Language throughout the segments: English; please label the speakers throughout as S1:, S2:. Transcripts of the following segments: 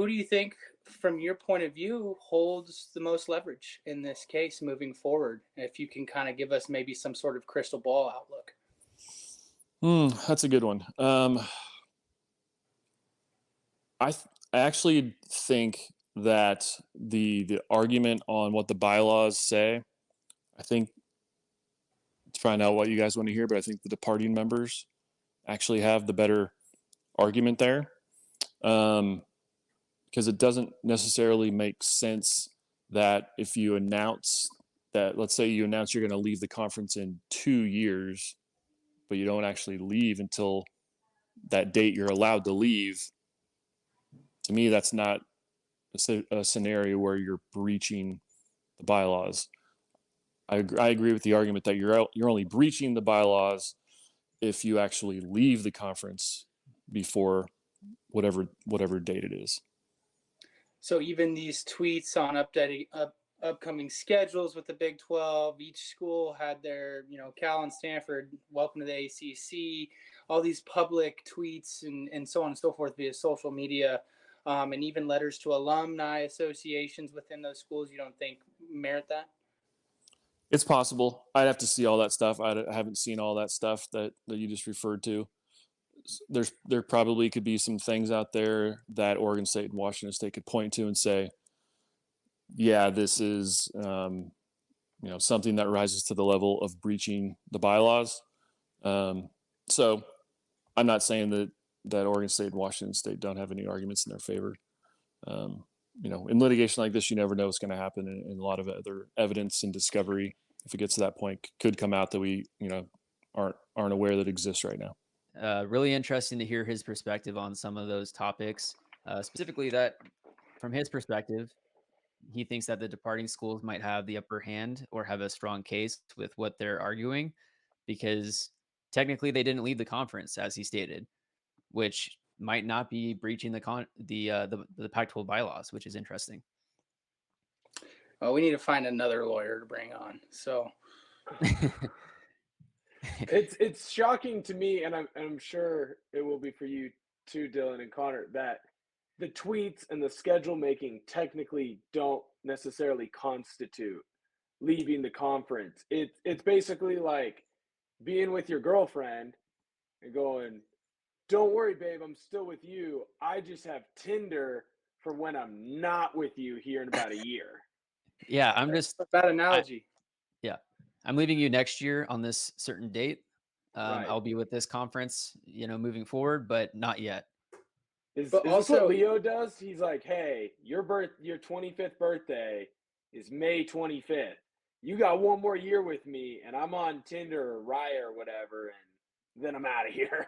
S1: who do you think, from your point of view, holds the most leverage in this case moving forward? If you can kind of give us maybe some sort of crystal ball outlook.
S2: That's a good one. I actually think that the argument on what the bylaws say, I think, to find out what you guys want to hear, but I think the departing members actually have the better argument there, because it doesn't necessarily make sense that if you announce that, let's say you announce you're going to leave the conference in 2 years, but you don't actually leave until that date you're allowed to leave. To me, that's not a scenario where you're breaching the bylaws. I agree with the argument that you're only breaching the bylaws if you actually leave the conference before whatever date it is.
S1: So even these tweets on upcoming schedules with the Big 12, each school had their, Cal and Stanford, welcome to the ACC, all these public tweets and so on and so forth via social media, and even letters to alumni associations within those schools. You don't think merit that?
S2: It's possible. I'd have to see all that stuff. I haven't seen all that stuff that you just referred to. There probably could be some things out there that Oregon State and Washington State could point to and say, yeah, this is something that rises to the level of breaching the bylaws. So I'm not saying that Oregon State and Washington State don't have any arguments in their favor. In litigation like this, you never know what's going to happen, and a lot of other evidence and discovery, if it gets to that point, could come out that we aren't aware that exists right now.
S3: Really interesting to hear his perspective on some of those topics, specifically that from his perspective, he thinks that the departing schools might have the upper hand or have a strong case with what they're arguing, because technically they didn't leave the conference, as he stated, which might not be breaching the Pac-12 bylaws, which is interesting.
S1: Well, we need to find another lawyer to bring on. So
S4: it's shocking to me, and I'm sure it will be for you too, Dylan and Connor, that the tweets and the schedule making technically don't necessarily constitute leaving the conference. It's basically like being with your girlfriend and going, don't worry, babe, I'm still with you. I just have Tinder for when I'm not with you here in about a year.
S3: Yeah, I'm just
S1: a bad analogy.
S3: I'm leaving you next year on this certain date.
S4: Right.
S3: I'll be with this conference, moving forward, but not yet.
S4: Is this what Leo does? He's like, hey, your 25th birthday is May 25th. You got one more year with me, and I'm on Tinder or Raya or whatever, and then I'm out of here.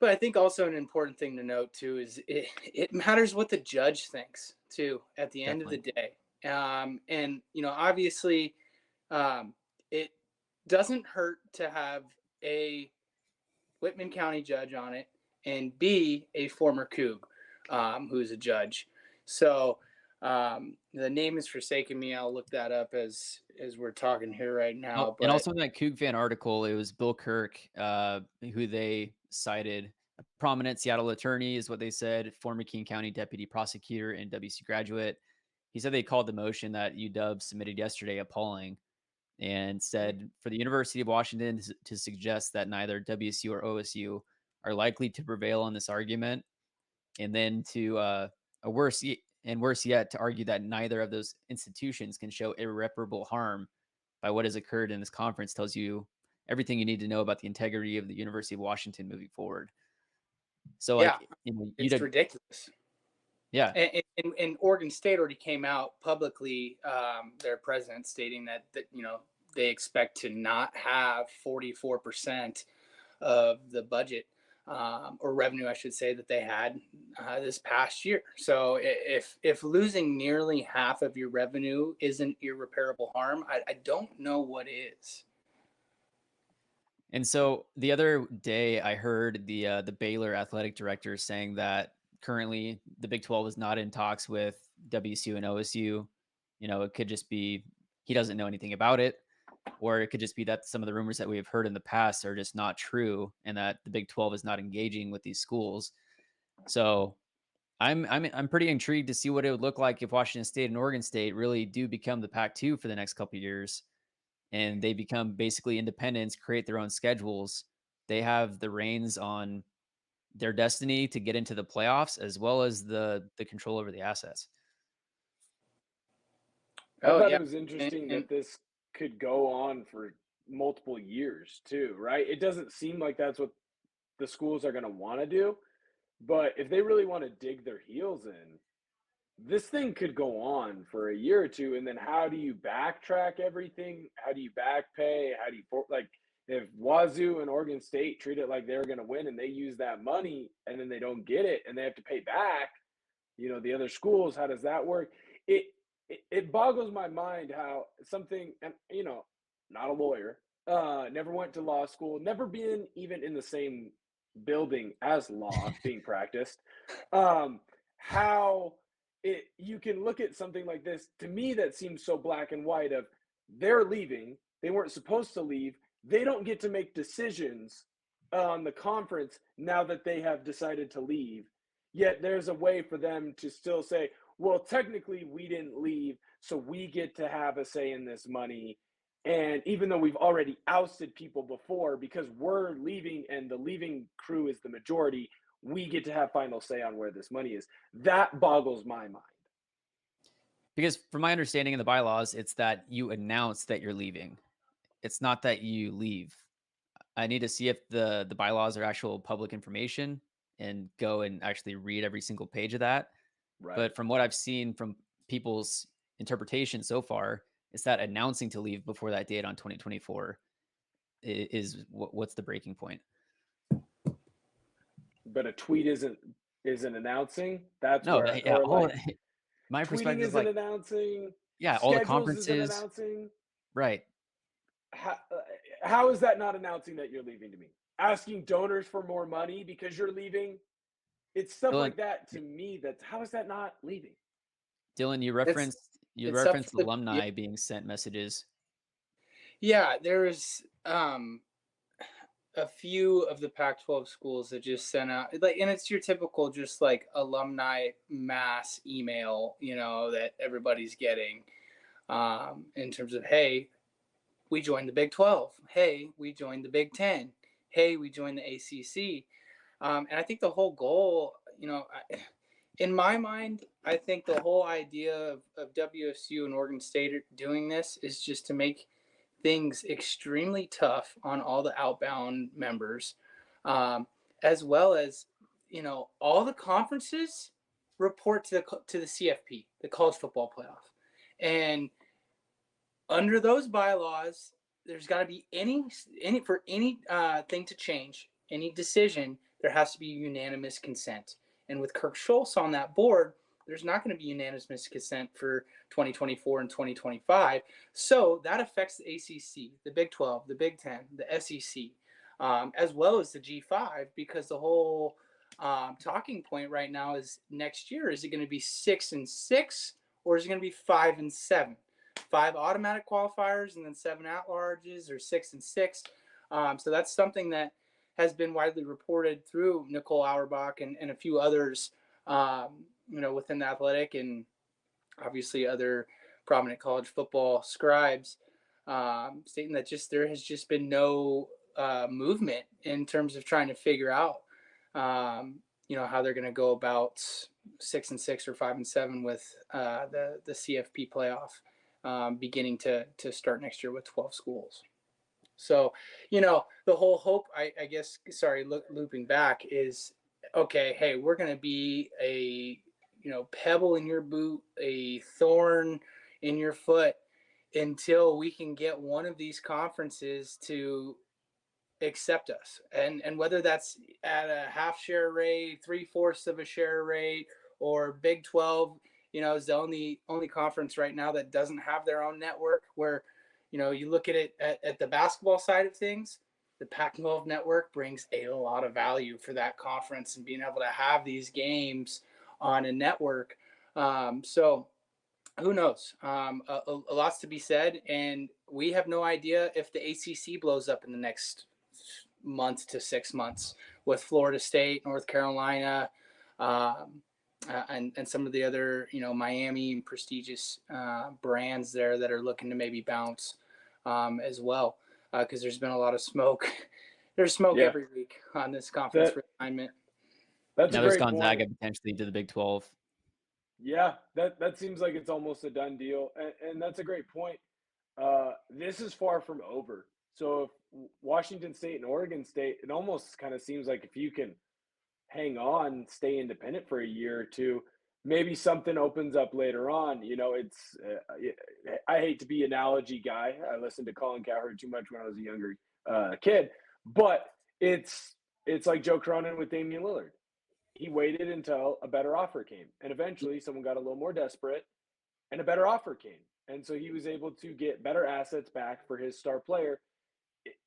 S1: But I think also an important thing to note too is it matters what the judge thinks too at the end of the day. And obviously, it doesn't hurt to have a Whitman County judge on it, and B, a former Coug, who's a judge. So the name is forsaking me. I'll look that up as we're talking here right now.
S3: And also in that Coug fan article, it was Bill Kirk, who they cited, a prominent Seattle attorney is what they said, former King County deputy prosecutor and WC graduate. He said they called the motion that UW submitted yesterday appalling, and said for the University of Washington to suggest that neither WSU or OSU are likely to prevail on this argument, and then to worse yet, to argue that neither of those institutions can show irreparable harm by what has occurred in this conference, tells you everything you need to know about the integrity of the University of Washington moving forward. So
S1: it's ridiculous.
S3: Yeah.
S1: And Oregon State already came out publicly, their president stating that they expect to not have 44% of the budget or revenue, I should say, that they had this past year. So if losing nearly half of your revenue isn't irreparable harm, I don't know what is.
S3: And so the other day I heard the Baylor athletic director saying that currently the Big 12 is not in talks with WSU and OSU. It could just be he doesn't know anything about it, or it could just be that some of the rumors that we have heard in the past are just not true, and that the Big 12 is not engaging with these schools. So I'm pretty intrigued to see what it would look like if Washington State and Oregon State really do become the Pac-2 for the next couple of years, and they become basically independents, create their own schedules. They have the reins on their destiny to get into the playoffs, as well as the control over the assets.
S4: I
S1: Oh
S4: thought
S1: yeah,
S4: it was interesting
S1: and
S4: that this could go on for multiple years too, right? It doesn't seem like that's what the schools are going to want to do, but if they really want to dig their heels in, this thing could go on for a year or two. And then how do you backtrack everything? How do you back pay? How do you, like, if Wazoo and Oregon State treat it like they're going to win and they use that money and then they don't get it and they have to pay back, the other schools, how does that work? It boggles my mind how something, and not a lawyer, never went to law school, never been even in the same building as law being practiced. How you can look at something like this, to me that seems so black and white, of they're leaving, they weren't supposed to leave, they don't get to make decisions on the conference now that they have decided to leave, yet there's a way for them to still say, well, technically we didn't leave, so we get to have a say in this money. And even though we've already ousted people before, because we're leaving and the leaving crew is the majority, we get to have final say on where this money is. That boggles my mind.
S3: Because from my understanding of the bylaws, it's that you announce that you're leaving. It's not that you leave. I need to see if the bylaws are actual public information and go and actually read every single page of that.
S4: Right.
S3: But from what I've seen from people's interpretation so far, is that announcing to leave before that date on 2024 is what's the breaking point.
S4: But a tweet isn't announcing. That's
S3: No,
S4: where,
S3: yeah,
S4: or like
S3: my
S4: tweeting
S3: perspective is
S4: isn't
S3: like,
S4: announcing.
S3: yeah, all the
S4: Schedules isn't
S3: conferences,
S4: announcing.
S3: right?
S4: How is that not announcing that you're leaving to me? Asking donors for more money because you're leaving. It's stuff
S3: Dylan,
S4: like that to me. That's, how is that not leaving?
S3: Dylan, you
S1: it's up
S3: referenced
S1: for the
S3: alumni being sent messages.
S1: yeah. There's a few of the Pac-12 schools that just sent out, like, and it's your typical just like alumni mass email, that everybody's getting, in terms of, hey, we joined the Big 12. Hey, we joined the Big 10. Hey, we joined the ACC. And I think the whole goal, in my mind, I think the whole idea of WSU and Oregon State doing this is just to make things extremely tough on all the outbound members, um, as well as, all the conferences report to the CFP, the College Football Playoff, and under those bylaws, there's got to be any for any thing to change, any decision, there has to be unanimous consent. And with Kirk Schultz on that board, there's not going to be unanimous consent for 2024 and 2025. So that affects the ACC, the Big 12, the Big 10, the SEC, as well as the G5, because the whole talking point right now is next year, is it going to be 6-6 or is it going to be 5-7? 5 automatic qualifiers and then 7 at-larges, or 6-6. So that's something that has been widely reported through Nicole Auerbach and a few others, within the athletic and obviously other prominent college football scribes, stating that there has just been no movement in terms of trying to figure out, how they're going to go about 6-6 or 5-7 with the CFP playoff, beginning to start next year with 12 schools. So, the whole hope, I guess, sorry, looping back, is, okay, hey, we're going to be a, pebble in your boot, a thorn in your foot, until we can get one of these conferences to accept us. And whether that's at a half share rate, 3/4 of a share rate, or Big 12, is the only conference right now that doesn't have their own network, where, you look at it at the basketball side of things, the Pac-12 network brings a lot of value for that conference, and being able to have these games on a network. So who knows? A lot's to be said, and we have no idea if the ACC blows up in the next month to 6 months with Florida State, North Carolina, and some of the other, Miami prestigious brands there that are looking to maybe bounce as well, because there's been a lot of smoke. There's smoke
S4: Yeah,
S1: every week on this conference
S4: that
S1: realignment.
S4: that's a
S3: Now there's
S4: great point.
S3: Gonzaga potentially to the Big 12.
S4: Yeah, that seems like it's almost a done deal, and that's a great point. This is far from over. So if Washington State and Oregon State, it almost kind of seems like if you can hang on, stay independent for a year or two, maybe something opens up later on. It's I hate to be analogy guy. I listened to Colin Cowherd too much when I was a younger kid, but it's like Joe Cronin with Damian Lillard. He waited until a better offer came, and eventually someone got a little more desperate, and a better offer came, and so he was able to get better assets back for his star player.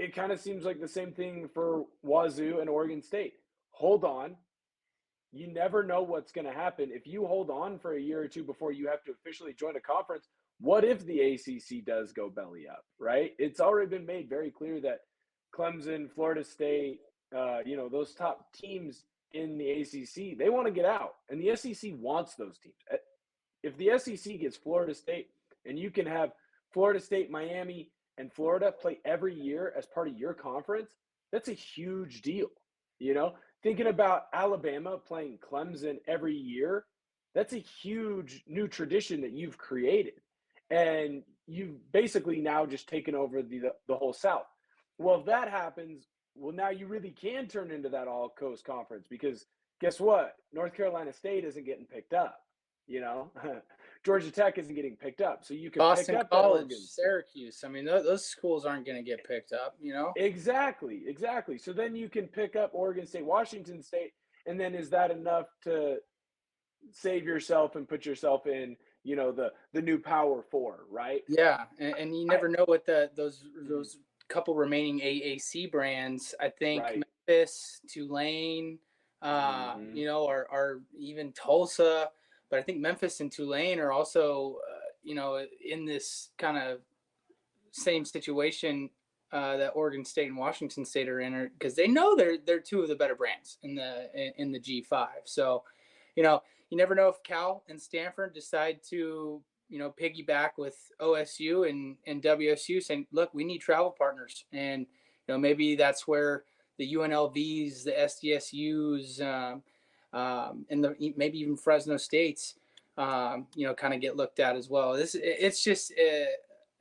S4: It kind of seems like the same thing for Wazoo and Oregon State. Hold on, you never know what's going to happen. If you hold on for a year or two before you have to officially join a conference, what if the ACC does go belly up, right? It's already been made very clear that Clemson, Florida State, those top teams in the ACC, they want to get out, and the SEC wants those teams. If the SEC gets Florida State, and you can have Florida State, Miami, and Florida play every year as part of your conference, that's a huge deal. Thinking about Alabama playing Clemson every year, that's a huge new tradition that you've created. And you've basically now just taken over the whole South. Well, if that happens, well, now you really can turn into that all coast conference, because guess what? North Carolina State isn't getting picked up. You know, Georgia Tech isn't getting picked up. So you can pick
S1: Boston
S4: up that
S1: College,
S4: Oregon State.
S1: Syracuse. I mean, those schools aren't going to get picked up,
S4: Exactly. So then you can pick up Oregon State, Washington State, and then is that enough to save yourself and put yourself in, the new Power Four, right?
S1: Yeah, and you
S4: I
S1: never know what
S4: Mhm.
S1: those couple remaining AAC brands. I think
S4: Right.
S1: Memphis, Tulane,
S4: Hmm.
S1: or even Tulsa. But I think Memphis and Tulane are also, in this kind of same situation that Oregon State and Washington State are in, because they know they're two of the better brands in the G5. So, you never know if Cal and Stanford decide to piggyback with OSU and WSU, saying, look, we need travel partners, and maybe that's where the UNLVs, the SDSUs, and maybe even Fresno States, kind of get looked at as well. It's just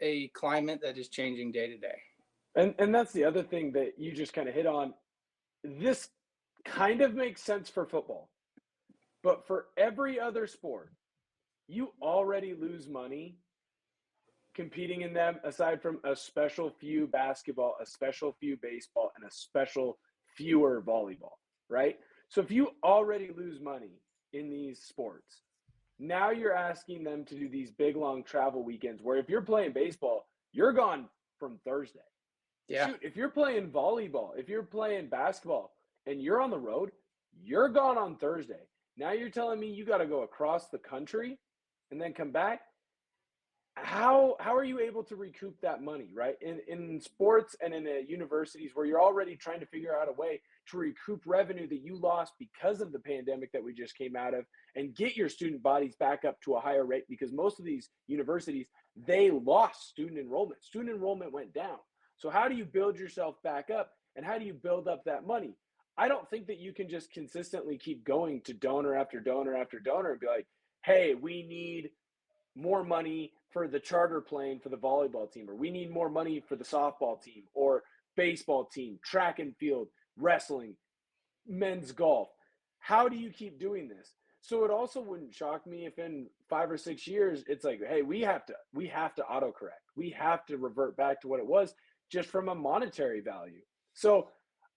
S1: a climate that is changing day to day.
S4: And that's the other thing that you just kind of hit on. This kind of makes sense for football, but for every other sport, you already lose money competing in them, aside from a special few basketball, a special few baseball, and a special fewer volleyball, right? So if you already lose money in these sports, now you're asking them to do these big long travel weekends where if you're playing baseball, you're gone from Thursday.
S1: Yeah.
S4: Shoot, if you're playing volleyball, if you're playing basketball and you're on the road, you're gone on Thursday. Now you're telling me you got to go across the country and then come back. How are you able to recoup that money, right? In sports and in the universities where you're already trying to figure out a way to recoup revenue that you lost because of the pandemic that we just came out of, and get your student bodies back up to a higher rate, because most of these universities, they lost student enrollment. Student enrollment went down. So how do you build yourself back up, and how do you build up that money? I don't think that you can just consistently keep going to donor after donor after donor and be like, hey, we need more money for the charter plane for the volleyball team, or we need more money for the softball team or baseball team, track and field, wrestling, men's golf. How do you keep doing this? So it also wouldn't shock me if in 5 or 6 years it's like, hey, we have to autocorrect. We have to revert back to what it was, just from a monetary value. So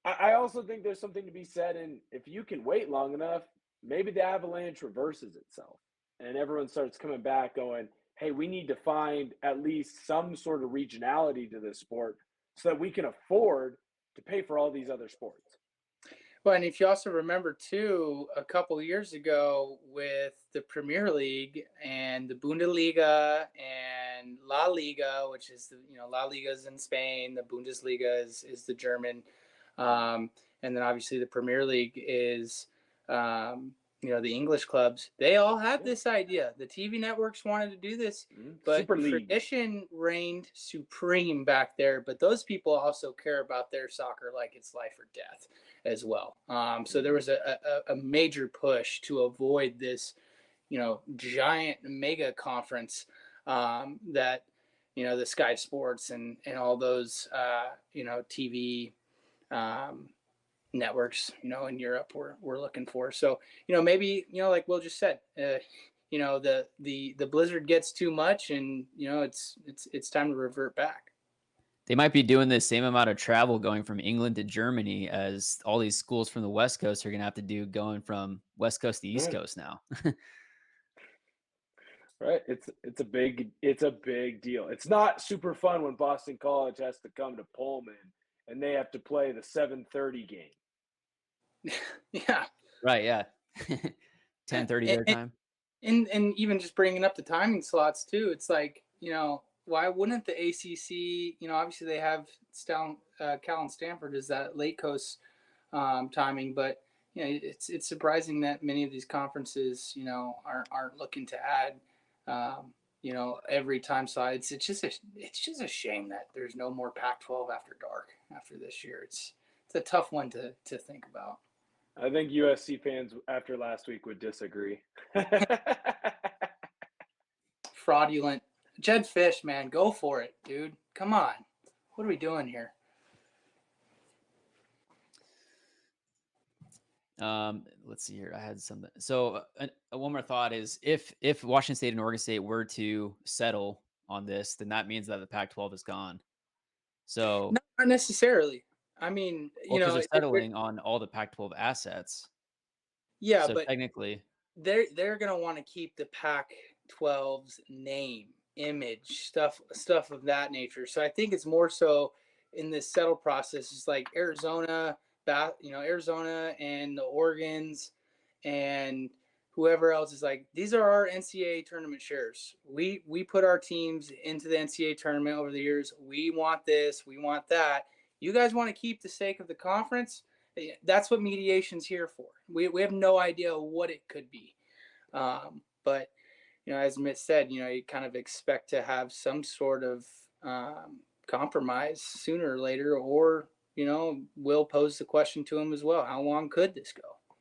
S4: I also think there's something to be said, and if you can wait long enough, maybe the avalanche reverses itself and everyone starts coming back going, hey, we need to find at least some sort of regionality to this sport so that we can afford to pay for all these other sports.
S1: Well, and if you also remember too, a couple of years ago with the Premier League and the Bundesliga and La Liga, which is La Liga is in Spain, the Bundesliga is the German, and then obviously the Premier League is the English clubs, they all had this idea. The TV networks wanted to do this, but
S4: Super League.
S1: tradition reigned supreme back there. But those people also care about their soccer like it's life or death as well. So there was a major push to avoid this, giant mega conference that, the Sky Sports and all those, TV networks, in Europe we're looking for. So, maybe, like Will just said, the blizzard gets too much, and it's time to revert back.
S3: They might be doing the same amount of travel going from England to Germany as all these schools from the West Coast are going to have to do going from West Coast to East Coast now.
S4: Right. It's a big deal. It's not super fun when Boston College has to come to Pullman and they have to play the 7:30 game.
S1: Yeah.
S3: Right. Yeah. 10:30 their time.
S1: And even just bringing up the timing slots too. It's like, why wouldn't the ACC, obviously they have Cal and Stanford is that late coast timing, but it's surprising that many of these conferences, aren't looking to add, every time slot. It's just a shame that there's no more Pac-12 after dark after this year. It's a tough one to think about.
S4: I think USC fans after last week would disagree.
S1: Fraudulent. Jed Fish, man, go for it, dude. Come on. What are we doing here?
S3: Let's see here. I had something. So one more thought is if Washington State and Oregon State were to settle on this, then that means that the Pac-12 is gone. So
S1: not necessarily. I mean,
S3: because they're settling on all the Pac-12 assets.
S1: Yeah,
S3: so
S1: but
S3: technically,
S1: they're gonna want to keep the Pac-12's name, image, stuff of that nature. So I think it's more so in this settle process. It's like Arizona, Arizona and the Oregons and whoever else is like, these are our NCAA tournament shares. We put our teams into the NCAA tournament over the years. We want this, we want that. You guys want to keep the sake of the conference? That's what mediation's here for. We have no idea what it could be. But, as Mitt said, you kind of expect to have some sort of compromise sooner or later, or, we'll pose the question to him as well. How long could this go?